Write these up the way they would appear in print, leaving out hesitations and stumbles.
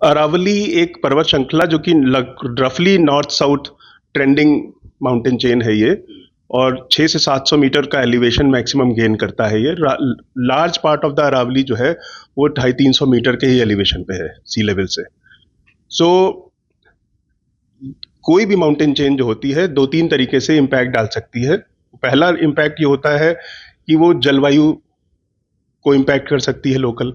अरावली एक पर्वत श्रृंखला जो कि रफली north south trending mountain chain है ये, और 6 से 700 मीटर का एलिवेशन मैक्सिमम गेन करता है ये। Large part of the Aravalli जो है वो 250-300 मीटर के ही एलिवेशन पे है सी लेवल से। सो कोई भी माउंटेन चेन जो होती है 2-3 तरीके से इम्पैक्ट डाल सकती है। पहला इम्पैक्ट ये होता है कि वो जलवायु को इम्पैक्ट कर सकती है लोकल।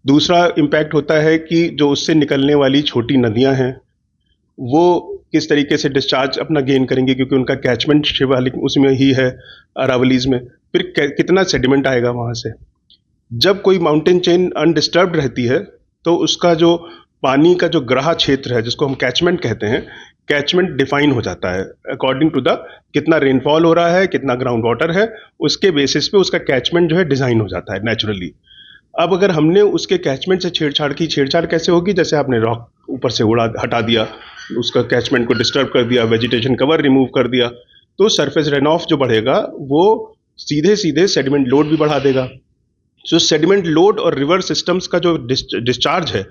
दूसरा इम्पैक्ट होता है कि जो उससे निकलने वाली छोटी नदियां हैं वो किस तरीके से डिस्चार्ज अपना गेन करेंगे, क्योंकि उनका कैचमेंट शिवालिक उसमें ही है अरावलीज में। फिर कितना सेडिमेंट आएगा वहां से। जब कोई माउंटेन चेन अनडिस्टर्ब्ड रहती है तो उसका जो पानी का जो ग्राह क्षेत्र है जिसको हम कैचमेंट कहते हैं, कैचमेंट डिफाइन हो जाता है अकॉर्डिंग टू द कितना रेनफॉल हो रहा है, कितना ग्राउंड वाटर है, उसके बेसिस पे उसका कैचमेंट जो है डिजाइन हो जाता है नेचुरली। अब अगर हमने उसके कैचमेंट से छेड़छाड़ की, छेड़छाड़ कैसे होगी? जैसे आपने रॉक ऊपर से हटा दिया, उसका कैचमेंट को डिस्टर्ब कर दिया, वेजिटेशन कवर रिमूव कर दिया, तो सरफेस रन ऑफ जो बढ़ेगा वो सीधे सीधे सेडिमेंट लोड भी बढ़ा देगा। सो सेडिमेंट लोड और रिवर सिस्टम्स का जो डिस्चार्ज है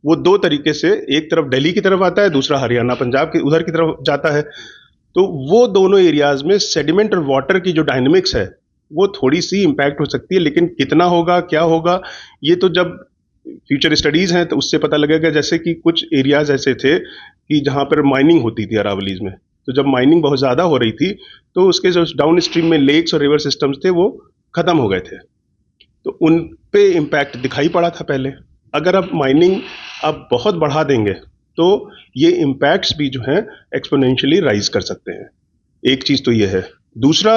वो दो तरीके से, एक तरफ दिल्ली की तरफ आता है, दूसरा हरियाणा पंजाब के उधर की तरफ जाता है। तो वो दोनों एरियाज में सेडिमेंट और वाटर की जो डायनेमिक्स है वो थोड़ी सी इंपैक्ट हो सकती है, लेकिन कितना होगा, क्या होगा, ये तो जब फ्यूचर स्टडीज हैं तो उससे पता लगेगा। जैसे कि कुछ एरियाज ऐसे थे कि जहां पर माइनिंग होती थी अरावलीज में, तो जब माइनिंग बहुत ज्यादा हो रही थी तो उसके जो डाउन स्ट्रीम में लेक्स और रिवर सिस्टम्स थे वो खत्म हो गए थे, तो उन पे इम्पैक्ट दिखाई पड़ा था पहले। अगर अब माइनिंग अब बहुत बढ़ा देंगे तो ये इम्पैक्ट्स भी जो हैं एक्सपोनेंशियली राइज कर सकते हैं। एक चीज तो ये है। दूसरा,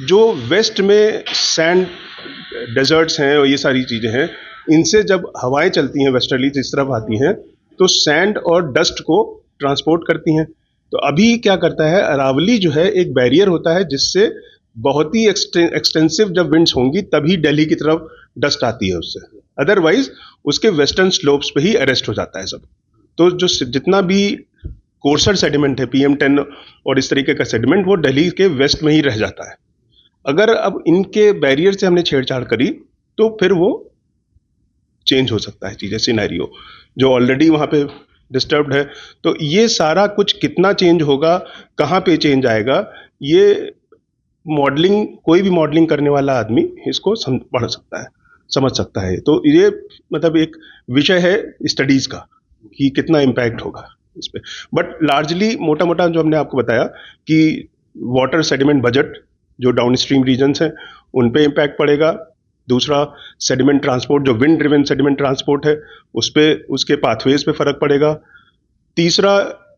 जो वेस्ट में सैंड डेजर्ट्स हैं और ये सारी चीजें हैं, इनसे जब हवाएं चलती हैं वेस्टर्ली इस तरफ आती हैं तो सैंड और डस्ट को ट्रांसपोर्ट करती हैं। तो अभी क्या करता है, अरावली जो है एक बैरियर होता है जिससे बहुत ही एक्सटेंसिव जब विंड्स होंगी तभी दिल्ली की तरफ डस्ट आती है उससे, अदरवाइज उसके वेस्टर्न स्लोप्स पे ही अरेस्ट हो जाता है सब। तो जो जितना भी कोर्सर सेडिमेंट है PM10 और इस तरीके का सेडिमेंट, वो दिल्ली के वेस्ट में ही रह जाता है। अगर अब इनके बैरियर से हमने छेड़छाड़ करी तो फिर वो चेंज हो सकता है चीजें, सिनेरियो जो ऑलरेडी वहां पे डिस्टर्ब्ड है। तो ये सारा कुछ कितना चेंज होगा, कहाँ पे चेंज आएगा, ये मॉडलिंग, कोई भी मॉडलिंग करने वाला आदमी इसको पढ़ सकता है, समझ सकता है। तो ये मतलब एक विषय है स्टडीज का कि कितना इम्पैक्ट होगा इस पे। बट लार्जली मोटा मोटा जो हमने आपको बताया कि वाटर सेडिमेंट बजट जो डाउन स्ट्रीम रीजन्स हैं उन पे इम्पैक्ट पड़ेगा। दूसरा, सेडिमेंट ट्रांसपोर्ट जो विंड ड्रिवन सेडिमेंट ट्रांसपोर्ट है उस पे, उसके पाथवेज पे फर्क पड़ेगा। तीसरा,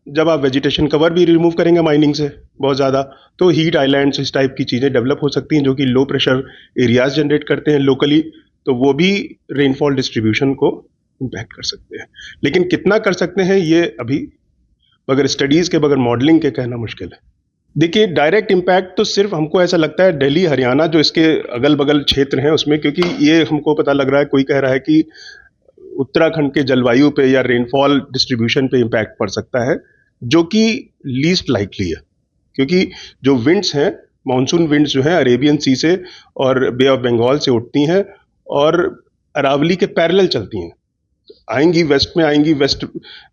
जब आप वेजिटेशन कवर भी रिमूव करेंगे माइनिंग से बहुत ज़्यादा, तो हीट आइलैंड्स इस टाइप की चीज़ें डेवलप हो सकती हैं जो कि लो प्रेशर एरियाज जनरेट करते हैं लोकली, तो वो भी रेनफॉल डिस्ट्रीब्यूशन को इम्पैक्ट कर सकते हैं। लेकिन कितना कर सकते हैं ये अभी बगैर स्टडीज़ के, बगैर मॉडलिंग के कहना मुश्किल है। देखिए, डायरेक्ट इम्पैक्ट तो सिर्फ हमको ऐसा लगता है दिल्ली हरियाणा जो इसके अगल बगल क्षेत्र हैं उसमें, क्योंकि ये हमको पता लग रहा है, कोई कह रहा है कि उत्तराखंड के जलवायु पे या रेनफॉल डिस्ट्रीब्यूशन पे इम्पैक्ट पड़ सकता है, जो कि लीस्ट लाइकली है। क्योंकि जो विंड्स हैं, मानसून विंड्स जो हैं अरेबियन सी से और बे ऑफ बंगाल से उठती हैं और अरावली के पैरेलल चलती हैं, आएंगी वेस्ट में, आएंगी वेस्ट,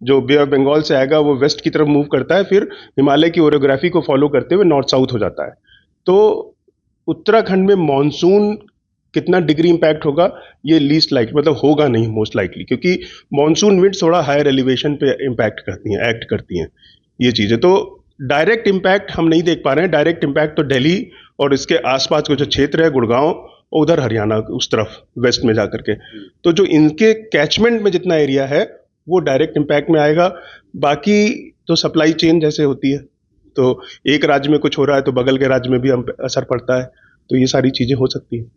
जो बे ऑफ बंगाल से आएगा वो वेस्ट की तरफ मूव करता है, फिर हिमालय की ओरियोग्राफी को फॉलो करते हुए नॉर्थ साउथ हो जाता है। तो उत्तराखंड में मानसून कितना डिग्री इंपैक्ट होगा ये लीस्ट लाइक, मतलब होगा नहीं मोस्ट लाइकली, क्योंकि मानसून विंड थोड़ा हायर एलिवेशन पे इंपैक्ट करती हैं, एक्ट करती हैं ये चीजें। तो डायरेक्ट इंपैक्ट हम नहीं देख पा रहे हैं। डायरेक्ट इंपैक्ट तो दिल्ली और इसके आसपास का जो क्षेत्र है, गुड़गांव और उधर हरियाणा उस तरफ वेस्ट में जाकर के, तो जो इनके कैचमेंट में जितना एरिया है वो डायरेक्ट इंपैक्ट में आएगा। बाकी तो सप्लाई चेन जैसे होती है, तो एक राज्य में कुछ हो रहा है तो बगल के राज्य में भी असर पड़ता है, तो ये सारी चीजें हो सकती हैं।